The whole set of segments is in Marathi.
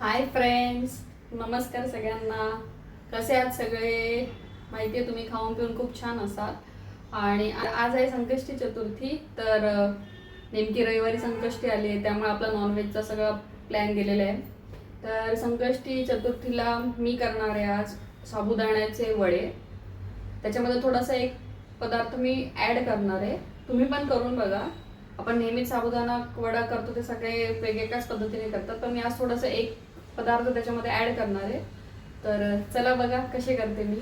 हाय फ्रेंड्स, नमस्कार सगळ्यांना. कसे आहात सगळे? माहिती आहे तुम्ही खाऊन पिऊन खूप छान असाल. आणि आज आहे संकष्टी चतुर्थी. तर नेमकी रविवारी संकष्टी आली आहे, त्यामुळे आपला नॉनव्हेजचा सगळा प्लॅन गेलेला आहे. तर संकष्टी चतुर्थीला मी करणार आहे आज साबुदाण्याचे वडे. त्याच्यामध्ये थोडासा एक पदार्थ मी ॲड करणार आहे, तुम्ही पण करून बघा. आपण नेहमीच साबुदाणा वडा करतो ते सगळे वेगवेगळ्याच पद्धतीने करतात, पण मी आज थोडासा एक पदार्थ त्याच्यामध्ये ॲड करणार आहे. तर चला बघा कसे करते मी.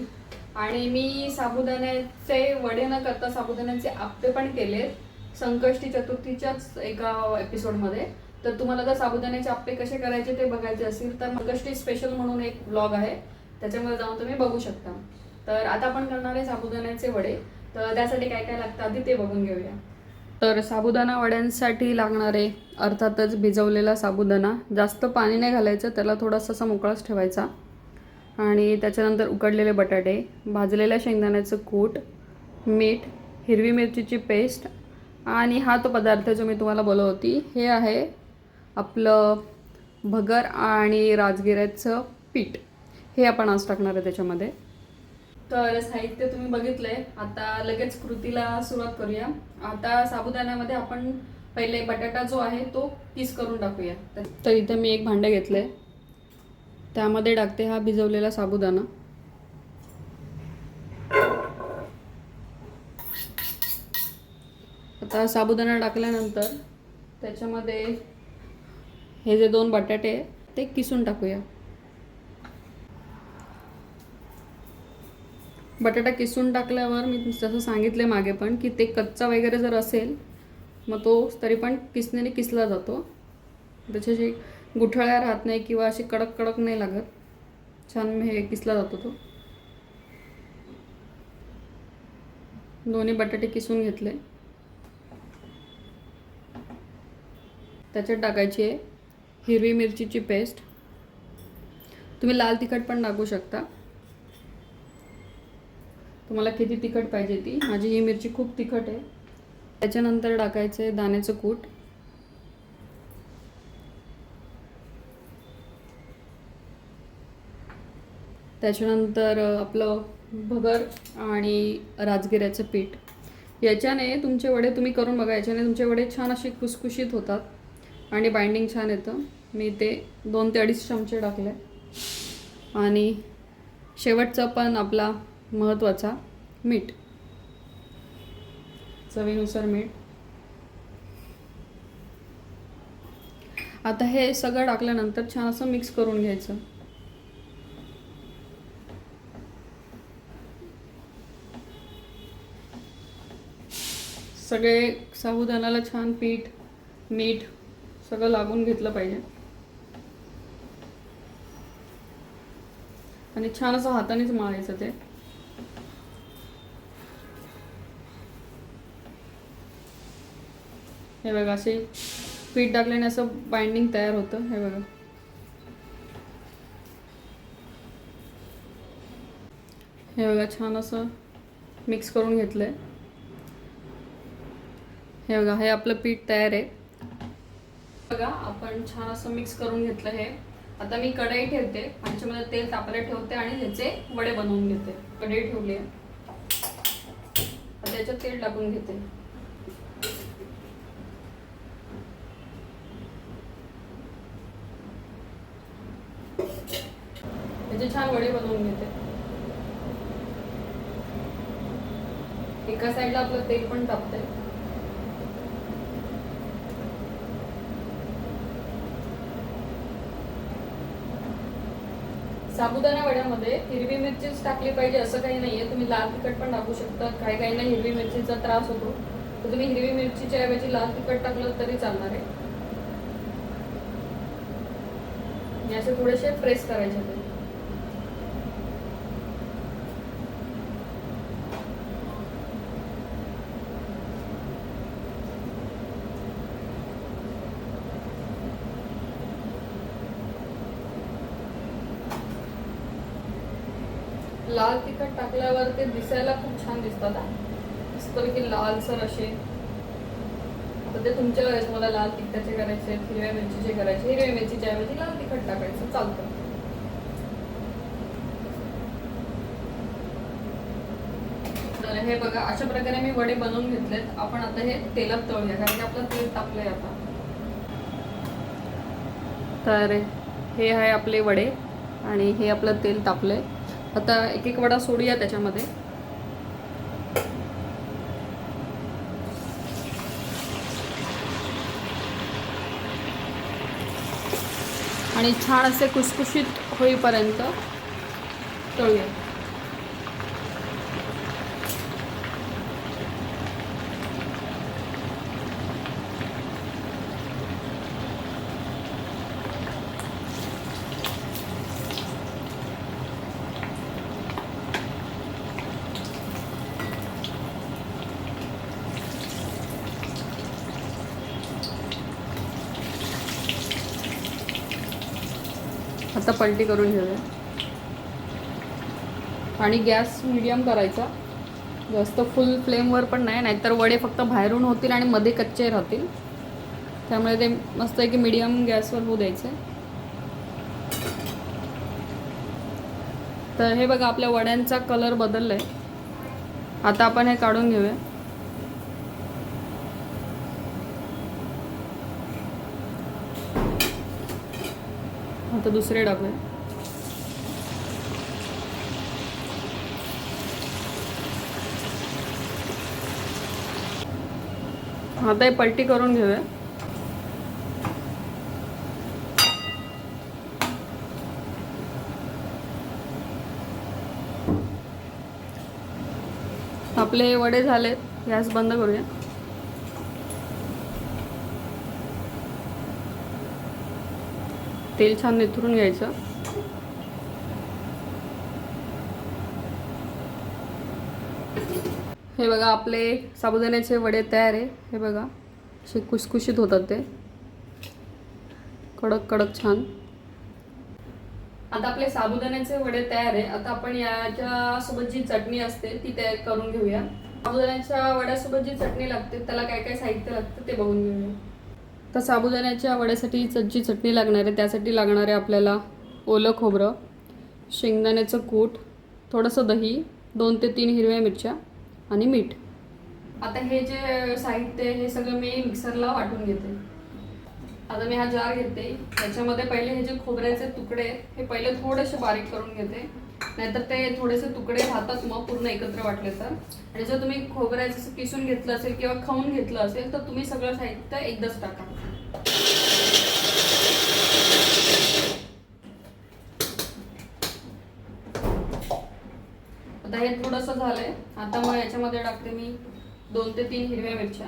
आणि मी साबुदाण्याचे वडे न करता साबुदाण्याचे आप्पे पण केलेत संकष्टी चतुर्थीच्याच एका एपिसोडमध्ये. तर तुम्हाला जर साबुदाण्याचे आप्पे कसे करायचे ते बघायचे असेल तर संकष्टी स्पेशल म्हणून एक ब्लॉग आहे, त्याच्यामध्ये जाऊन तुम्ही बघू शकता. तर आता आपण करणार आहे साबुदाण्याचे वडे. तर त्यासाठी काय काय लागतं आधी ते बघून घेऊया. तर साबुदाणा वड्यांसाठी लागणारे अर्थातच भिजवलेला साबुदाणा. जास्त पाणी नाही घालायचं, त्याला थोडासा असा मोकळाच ठेवायचा. आणि त्याच्यानंतर उकडलेले बटाटे, भाजलेल्या शेंगदाण्याचं कूट, मीठ, हिरवी मिरचीची पेस्ट. आणि हा तो पदार्थ जो मी तुम्हाला बोलत होती, हे आहे आपलं भगर आणि राजगिऱ्याचं पीठ. हे आपण आज टाकणार आहे त्याच्यामध्ये. तर साहित्य तुम्ही बघितलंय. आता लगेच कृतीला सुरुवात करूया. आता साबुदाण्यामध्ये आपण पहिले बटाटा जो आहे तो किस करून टाकूया. तर इथे मी एक भांडं घेतलंय, त्यामध्ये टाकते हा भिजवलेला साबुदाणा. आता साबुदाणा टाकल्यानंतर त्याच्यामध्ये हे जे 2 बटाटे ते किसून टाकूया. बटाटा किसून टाकल्यावर मी जसं सांगितले मागे पण की ते कच्चा वगैरे जर असेल मग तो तरी पण किसण्याने किसला जातो. त्याच्याशी गुठळ्या राहत नाही किंवा अशी कडक कडक नाही लागत, छान हे किसला जातो तो. दोन्ही बटाटे किसून घेतले. त्याच्यात टाकायची आहे हिरवी मिरचीची पेस्ट. तुम्ही लाल तिखट पण टाकू शकता, तुम्हाला किती तिखट पाहिजे ती. माझी ही मिरची खूप तिखट आहे. त्याच्यानंतर टाकायचं आहे दाण्याचं कूट. त्याच्यानंतर आपलं भगर आणि राजगिऱ्याचं पीठ. याच्याने तुमचे वडे तुम्ही करून बघा, याच्याने तुमचे वडे छान असे खुसखुशीत होतात आणि बाइंडिंग छान येतं. मी ते 2 ते 2.5 चमचे टाकले. आणि शेवटचा पण आपला महत्त्वाचा मीठ, चवीनुसार मीठ. आता हे सगळं टाकल्यानंतर छान असं मिक्स करून घ्यायचं. सगळे साबुदाण्याला छान पीठ मीठ सगळं लागून घेतलं पाहिजे. आणि छान असं हातानेच मळायचं ते. हे बघा, असे पीठ टाकल्याने असं बाइंडिंग तयार होतं. हे बघा, हे बघा छान असं मिक्स करून घेतलंय. हे बघा, हे आपलं पीठ तयार आहे. बघा, आपण छान असं मिक्स करून घेतलं हे. आता मी कढई ठेवते आणि त्याच्यामध्ये तेल तापायला ठेवते आणि ह्याचे वडे बनवून घेते. कढई ठेवली आहे, त्याच्यात तेल टाकून घेते. ह्याचे छान वडे बनवून घेते. एका साईडला आपलं तेल पण तापतंय. साबुदाणा वड्यामध्ये हिरवी मिरचीच टाकली पाहिजे असं काही नाहीये, तुम्ही लाल तिखट पण टाकू शकता. काही काहींना हिरवी मिरचीचा त्रास होतो, तर तुम्ही हिरवी मिरचीच्या ऐवजी लाल तिखट टाकलं तरी चालणार आहे. असे थोडेसे प्रेस करायचे ते. लाल तिखट टाकल्यावर ते दिसायला खूप छान दिसतात. मस्तपैकी लालसर असे. तर ते तुमच्यावर आहे, तुम्हाला लाल तिखटाचे करायचे, हिरव्या मिरचीचे करायचे. हिरव्या मिरचीच्या ऐवजी लाल तिखट टाकायचं चालतं. तर हे बघा अशा प्रकारे मी वडे बनवून घेतलेत. आपण आता हे तेलात तळूया कारण की आपलं तेल तापलंय आता. तर हे आहे आपले वडे आणि हे आपलं तेल तापलंय. आता एक एक वडा सोडूया त्याच्यामध्ये. आणि छान असे कुसकुशीत होईपर्यंत तळूया. आता पलटी करून घेऊया आणि गॅस मीडियम करायचा. जास्त फुल फ्लेमवर पण नाही, नाहीतर वडे फक्त बाहेरून होतील आणि मध्ये कच्चे राहतील. त्यामुळे ते मस्त आहे की मीडियम गॅसवर होऊ द्यायचे. तर हे बघा आपल्या वड्यांचा कलर बदलला आहे. आता आपण हे काढून घेऊया. आता दुसरे डबे. आता हे पलटी करून घेऊया. आपले हे वडे झालेत. गॅस बंद करूया. तेल छान निथरून घ्यायचं. हे बघा आपले साबुदाण्याचे वडे तयार आहे. हे बघा असे कुसकुशीत होतात ते, कडक कडक छान. आता आपले साबुदाण्याचे वडे तयार आहे. आता आपण याच्यासोबत जी चटणी असते ती तयार करून घेऊया. साबुदाण्याच्या वड्यासोबत जी चटणी लागते त्याला काय काय साहित्य लागतं ते बघून घेऊया. तर साबुदाण्याच्या वड्यासाठी जी चटणी लागणार आहे त्यासाठी लागणार आहे आपल्याला ओलं खोबरं, शेंगदाण्याचं कूट, थोडंसं दही, 2 ते 3 हिरव्या मिरच्या आणि मीठ. आता हे जे साहित्य हे सगळं मी मिक्सरला वाटून घेते. आता मी हा जार घेते. त्याच्यामध्ये पहिले हे जे खोबऱ्याचे तुकडे हे पहिले थोडेसे बारीक करून घेते, नाहीतर ते थोडेसे तुकडे राहतात मग पूर्ण एकत्र वाटले तर. आणि जर तुम्ही खोबऱ्याचं किसून घेतलं असेल किंवा खाऊन घेतलं असेल तर तुम्ही सगळं साहित्य एकदाच टाका. आता हे थोडंसं झालंय. आता मग याच्यामध्ये टाकते मी 2 ते 3 हिरव्या मिरच्या,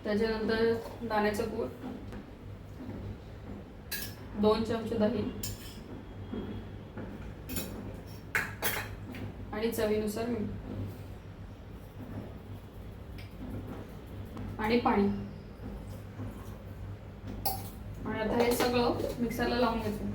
त्याच्यानंतर दाण्याचं कूट, 2 चमचे दही आणि चवीनुसार मीठ आणि पाणी. आणि आता हे सगळं मिक्सरला लावून घेते.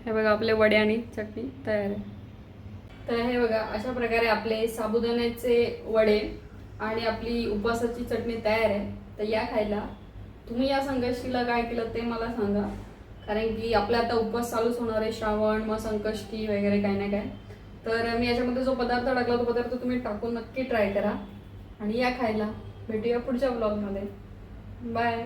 हे बघा आपले वडे आणि चटणी तयार आहे. तर हे बघा अशा प्रकारे आपले साबुदाण्याचे वडे आणि आपली उपवासाची चटणी तयार आहे. तर या खायला. तुम्ही या संकष्टीला काय केलं ते मला सांगा, कारण की आपला आता उपवास चालूच होणार आहे. श्रावण मग संकष्टी वगैरे काही ना काय. तर मी याच्यामध्ये जो पदार्थ टाकला तो पदार्थ तुम्ही टाकून नक्की ट्राय करा आणि या खायला. भेटूया पुढच्या ब्लॉगमध्ये. बाय.